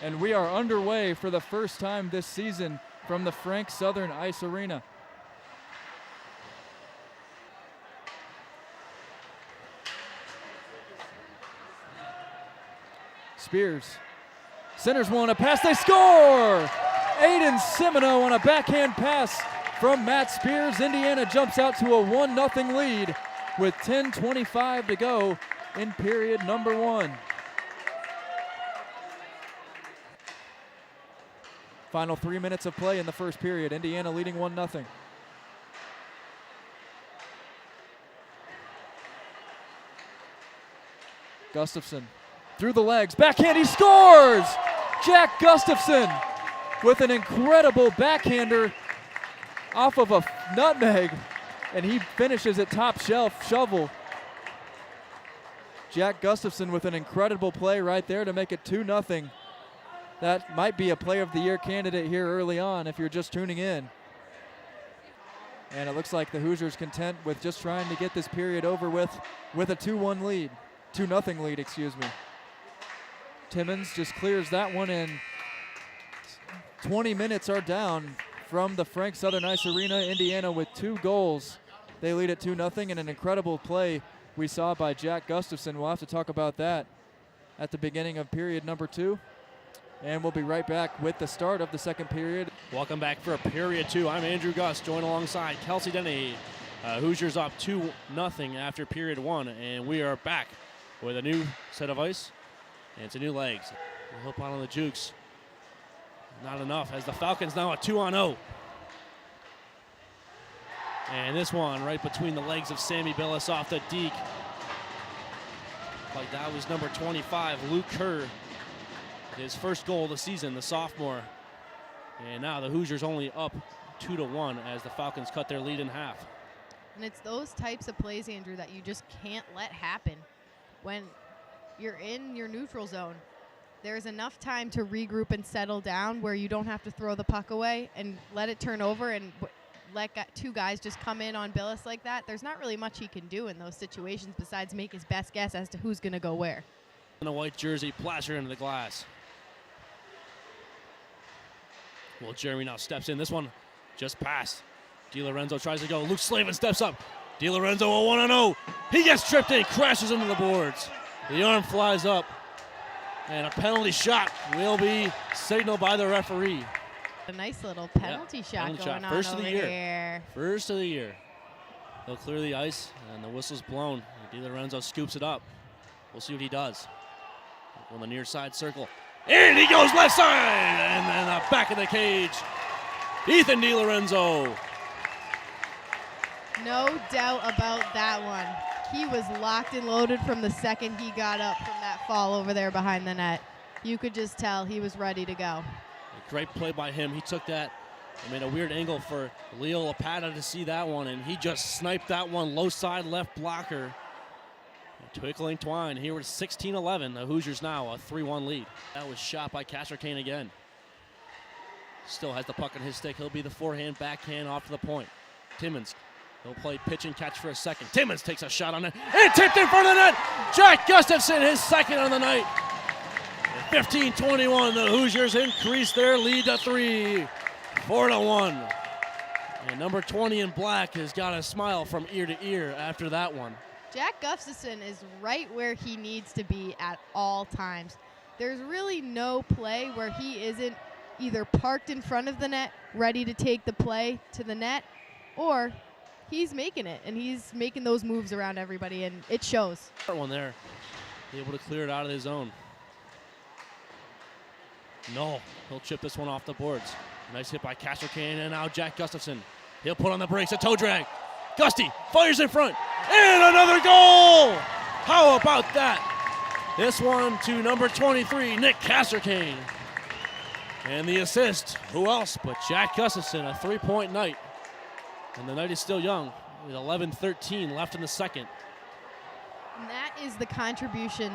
and we are underway for the first time this season from the Frank Southern Ice Arena. Spears centers one, a pass, they score! Aiden Semino on a backhand pass from Matt Spears. Indiana jumps out to a 1-0 lead with 10:25 to go in period number 1. Final 3 minutes of play in the first period. Indiana leading 1-0. Gustafson through the legs, backhand, he scores! Jack Gustafson with an incredible backhander off of a nutmeg, and he finishes at top shelf shovel. Jack Gustafson with an incredible play right there to make it 2-0. That might be a Player of the Year candidate here early on if you're just tuning in. And it looks like the Hoosiers content with just trying to get this period over with a 2-1 lead. 2-0 lead, excuse me. Timmons just clears that one in. 20 minutes are down from the Frank Southern Ice Arena. Indiana with 2 goals. They lead at 2-0, and an incredible play we saw by Jack Gustafson. We'll have to talk about that at the beginning of period number 2. And we'll be right back with the start of the second period. Welcome back for period 2. I'm Andrew Gus, joined alongside Kelsey Denny. Hoosiers up 2-0 after period 1, and we are back with a new set of ice and some new legs. We'll hope on the jukes. Not enough, as the Falcons now a 2-on-0. And this one right between the legs of Sammy Billis off the deke. Like that was number 25, Luke Kerr. His first goal of the season, the sophomore. And now the Hoosiers only up 2-1 as the Falcons cut their lead in half. And it's those types of plays, Andrew, that you just can't let happen. When you're in your neutral zone, there's enough time to regroup and settle down where you don't have to throw the puck away and let it turn over and let 2 guys just come in on Billis like that. There's not really much he can do in those situations besides make his best guess as to who's going to go where. In a white jersey, plastered into the glass. Well, Jeremy now steps in. This one just passed. DiLorenzo tries to go. Luke Slavin steps up. DiLorenzo a 1-0. He gets tripped in, crashes into the boards. The arm flies up, and a penalty shot will be signaled by the referee. A nice little penalty shot going on First of over the year. here. First of the year. They'll clear the ice, and the whistle's blown. DiLorenzo scoops it up. We'll see what he does. On the near side circle. And he goes left side, and then the back of the cage. Ethan DiLorenzo. No doubt about that one. He was locked and loaded from the second he got up from that fall over there behind the net. You could just tell he was ready to go. A great play by him. He took that and made a weird angle for Leo Lapata to see that one, and he just sniped that one low side left blocker. Twinkling twine. Here was 16-11. The Hoosiers now a 3-1 lead. That was shot by Kane again. Still has the puck on his stick. He'll be the forehand, backhand off to the point. Timmons, he'll play pitch and catch for a second. Timmons takes a shot on it and tipped in front of the net. Jack Gustafson, his second on the night. 15-21. The Hoosiers increase their lead to 3, 4-1. And number 20 in black has got a smile from ear to ear after that one. Jack Gustafson is right where he needs to be at all times. There's really no play where he isn't either parked in front of the net, ready to take the play to the net, or he's making it, and he's making those moves around everybody, and it shows. One there, able to clear it out of his zone. No, he'll chip this one off the boards. Nice hit by Kane, and now Jack Gustafson. He'll put on the brakes, a toe drag. Gusty fires in front, and another goal! How about that? This one to number 23, Nick Kane. And the assist, who else but Jack Gustafson, a 3-point night. And the night is still young, with 11:13 left in the second. And that is the contribution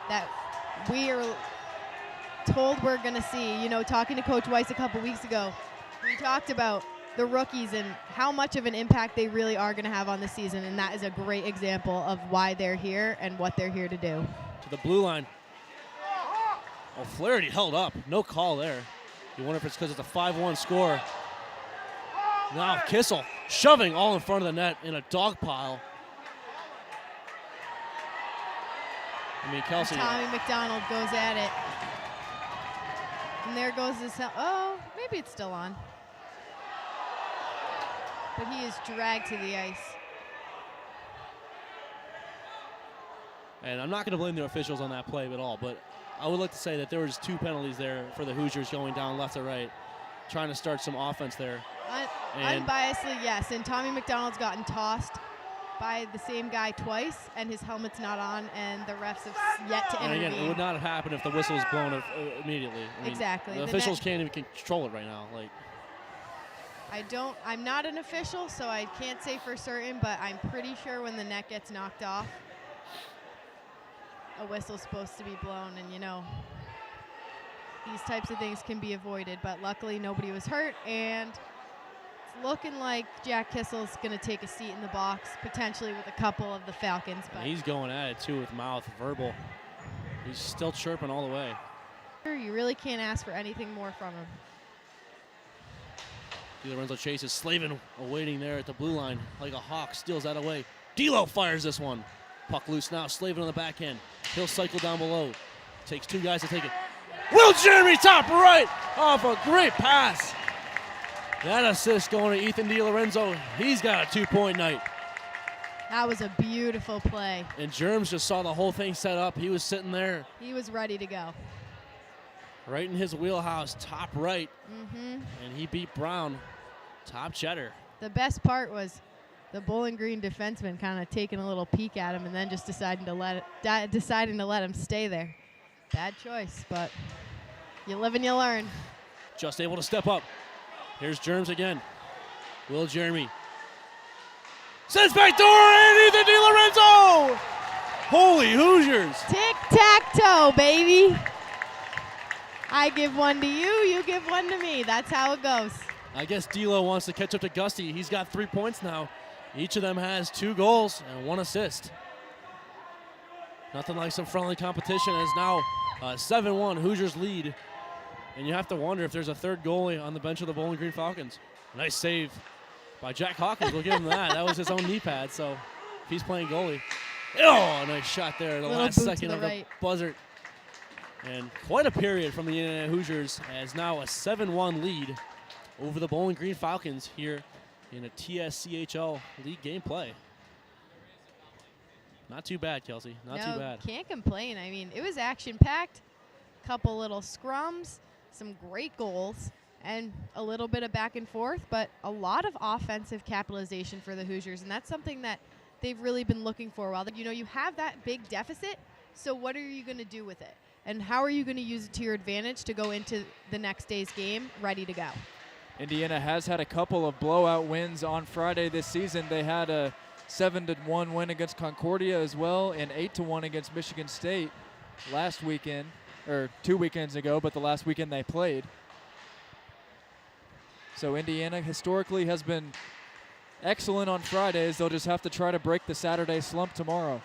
that we are told we're going to see. You know, talking to Coach Weiss a couple weeks ago, we talked about the rookies and how much of an impact they really are going to have on the season, and that is a great example of why they're here and what they're here to do. To the blue line. Oh, Flaherty held up. No call there. You wonder if it's because it's a 5-1 score. Now Kissel shoving all in front of the net in a dog pile. I mean, Kelsey. Tommy McDonald goes at it. And there goes his, oh, maybe it's still on. But he is dragged to the ice. And I'm not going to blame the officials on that play at all, but I would like to say that there was 2 penalties there for the Hoosiers going down left to right, trying to start some offense there. Unbiasedly, yes. And Tommy McDonald's gotten tossed by the same guy twice, and his helmet's not on, and the refs have yet to intervene. And again, it would not have happened if the whistle was blown immediately. I mean, exactly. The officials can't even control it right now. Like, I'm not an official, so I can't say for certain, but I'm pretty sure when the net gets knocked off, a whistle's supposed to be blown, and you know, these types of things can be avoided, but luckily nobody was hurt, and it's looking like Jack Kissel's going to take a seat in the box, potentially with a couple of the Falcons. But he's going at it too with mouth, verbal. He's still chirping all the way. You really can't ask for anything more from him. DiLorenzo chases Slavin, awaiting there at the blue line like a hawk, steals that away. D'Lo fires this one. Puck loose now, Slavin on the backhand. He'll cycle down below. Takes 2 guys to take it. Will Jeremy top right off a great pass. That assist going to Ethan DiLorenzo. He's got a 2-point night. That was a beautiful play. And Germs just saw the whole thing set up. He was sitting there. He was ready to go. Right in his wheelhouse, top right. Mm-hmm. And he beat Brown, top cheddar. The best part was the Bowling Green defenseman kind of taking a little peek at him and then just deciding to let him stay there. Bad choice, but you live and you learn. Just able to step up. Here's Germs again. Will Jeremy. Sends back door and Ethan DiLorenzo! Holy Hoosiers! Tic-tac-toe, baby. I give one to you, you give one to me. That's how it goes. I guess D'Lo wants to catch up to Gusty. He's got 3 points now. Each of them has 2 goals and 1 assist. Nothing like some friendly competition. Is now a 7-1 Hoosiers lead. And you have to wonder if there's a third goalie on the bench of the Bowling Green Falcons. Nice save by Jack Hawkins. We'll give him that. That was his own knee pad, so if he's playing goalie. Oh, nice shot there in the last second of the buzzer. And quite a period from the Indiana Hoosiers, as now a 7-1 lead over the Bowling Green Falcons here in a TSCHL league game play. Not too bad, Kelsey. Not too bad. Can't complain. I mean, it was action-packed. Couple little scrums, some great goals, and a little bit of back and forth, but a lot of offensive capitalization for the Hoosiers, and that's something that they've really been looking for a while. You know, you have that big deficit, so what are you going to do with it? And how are you going to use it to your advantage to go into the next day's game ready to go? Indiana has had a couple of blowout wins on Friday this season. They had a 7-1 win against Concordia as well, and 8-1 against Michigan State last weekend, or 2 weekends ago, but the last weekend they played. So Indiana historically has been excellent on Fridays. They'll just have to try to break the Saturday slump tomorrow.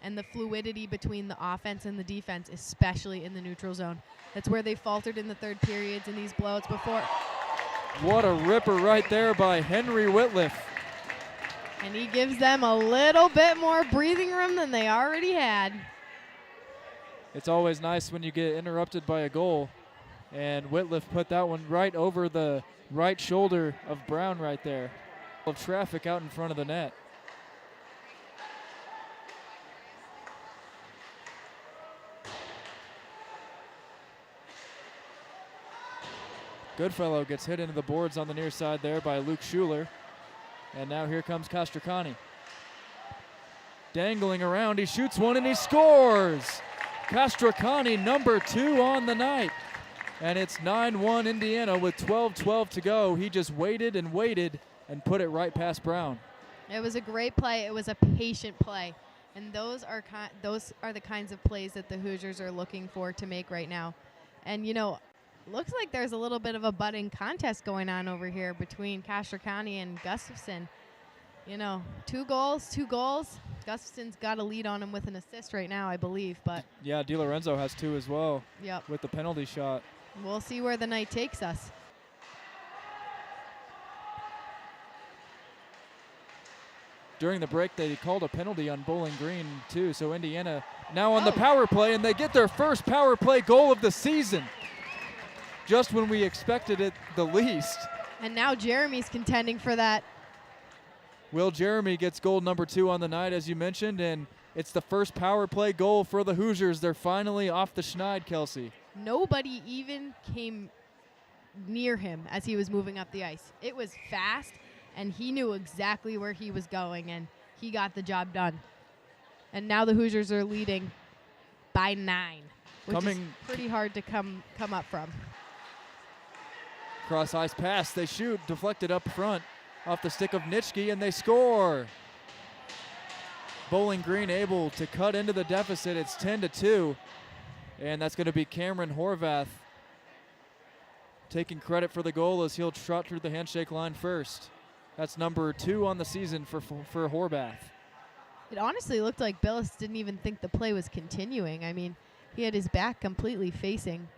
And the fluidity between the offense and the defense, especially in the neutral zone. That's where they faltered in the third periods in these blowouts before. What a ripper right there by Henry Whitliff. And he gives them a little bit more breathing room than they already had. It's always nice when you get interrupted by a goal. And Whitliff put that one right over the right shoulder of Brown right there. Of traffic out in front of the net. Goodfellow gets hit into the boards on the near side there by Luke Schuler. And now here comes Castracani. Dangling around, he shoots one and he scores! Castracani, number 2 on the night. And it's 9-1 Indiana with 12-12 to go. He just waited and waited and put it right past Brown. It was a great play. It was a patient play. And those are the kinds of plays that the Hoosiers are looking for to make right now. And, you know, looks like there's a little bit of a budding contest going on over here between Castracani and Gustafson. You know, 2 goals. Gustafson's got a lead on him with an assist right now, I believe. But Yeah, DiLorenzo has 2 as well. Yep. With the penalty shot. We'll see where the night takes us. During the break, they called a penalty on Bowling Green, too. So Indiana now on the power play, and they get their first power play goal of the season. Just when we expected it the least. And now Jeremy's contending for that. Will Jeremy gets goal number 2 on the night, as you mentioned, and it's the first power play goal for the Hoosiers. They're finally off the schneid, Kelsey. Nobody even came near him as he was moving up the ice. It was fast, and he knew exactly where he was going, and he got the job done. And now the Hoosiers are leading by 9, which is pretty hard to come up from. Cross ice pass, they shoot, deflected up front off the stick of Nitschke, and they score. Bowling Green able to cut into the deficit. It's 10-2, and that's going to be Cameron Horvath taking credit for the goal as he'll trot through the handshake line first. That's number 2 on the season for Horvath. It honestly looked like Billis didn't even think the play was continuing. I mean, he had his back completely facing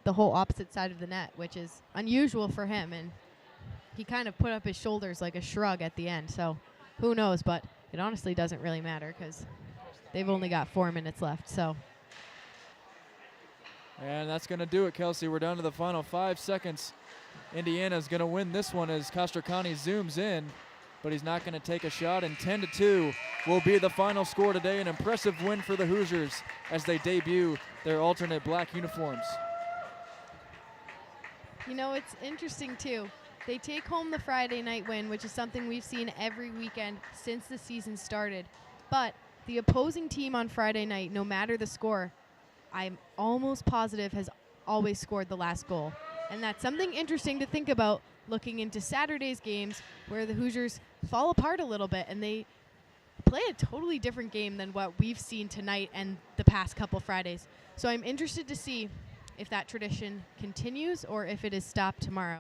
the whole opposite side of the net, which is unusual for him, and he kind of put up his shoulders like a shrug at the end. So who knows, but it honestly doesn't really matter because they've only got 4 minutes left. So. And that's going to do it, Kelsey. We're down to the final 5 seconds. Indiana's going to win this one as Castracani zooms in, but he's not going to take a shot, and 10-2 will be the final score today. An impressive win for the Hoosiers as they debut their alternate black uniforms. You know, it's interesting, too. They take home the Friday night win, which is something we've seen every weekend since the season started. But the opposing team on Friday night, no matter the score, I'm almost positive has always scored the last goal. And that's something interesting to think about looking into Saturday's games where the Hoosiers fall apart a little bit and they play a totally different game than what we've seen tonight and the past couple Fridays. So I'm interested to see if that tradition continues or if it is stopped tomorrow.